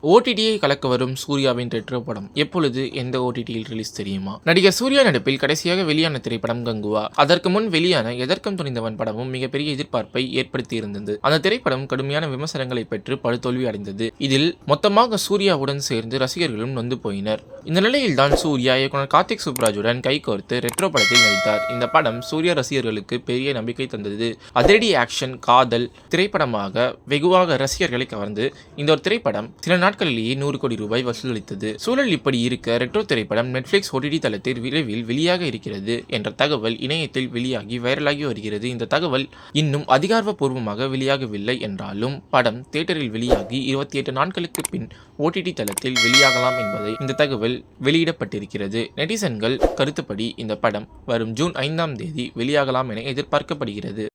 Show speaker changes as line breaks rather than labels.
ஓடிடியை கலக்க வரும் சூர்யாவின் ரெட்ரோ படம் எப்பொழுது எந்த ஓடிடியில் ரிலீஸ் தெரியுமா? நடிகர் சூர்யா நடிப்பில் கடைசியாக வெளியான திரைப்படம் கங்குவா. அதற்கு முன் வெளியான எதற்கும் துணிந்தவன் படமும் மிகப்பெரிய எதிர்பார்ப்பை ஏற்படுத்தியிருந்தது. அந்த திரைப்படம் கடுமையான விமர்சனங்களை பெற்று படுதோல்வி அடைந்தது. இதில் மொத்தமாக சூர்யாவுடன் சேர்ந்து ரசிகர்களும் நொந்து போயினர். இந்த நிலையில்தான் சூர்யா இயக்குனர் கார்த்திக் சுப்ராஜுடன் கைகோர்த்து ரெட்ரோ படத்தில் நடித்தார். இந்த படம் சூர்யா ரசிகர்களுக்கு பெரிய நம்பிக்கை தந்தது. அதிரடி ஆக்ஷன் காதல் திரைப்படமாக வெகுவாக ரசிகர்களை கவர்ந்து இந்த ஒரு திரைப்படம் சில நாட்களிலேயே 100 கோடி ரூபாய் வசூலித்தது. சூழல் இப்படி இருக்க ரெட்ரோ திரைப்படம் நெட்ஃபிளிக்ஸ் ஓடிடி தளத்தில் விரைவில் வெளியாக இருக்கிறது என்ற தகவல் இணையத்தில் வெளியாகி வைரலாகி வருகிறது. இந்த தகவல் இன்னும் அதிகாரப்பூர்வமாக வெளியாகவில்லை என்றாலும் படம் தியேட்டரில் வெளியாகி 28 நாட்களுக்கு பின் ஓடிடி தளத்தில் வெளியாகலாம் என்பதை இந்த தகவல் வெளியிடப்பட்டிருக்கிறது. நெட்டிசன்கள் கருத்துப்படி இந்த படம் வரும் ஜூன் 5ஆம் தேதி வெளியாகலாம் என எதிர்பார்க்கப்படுகிறது.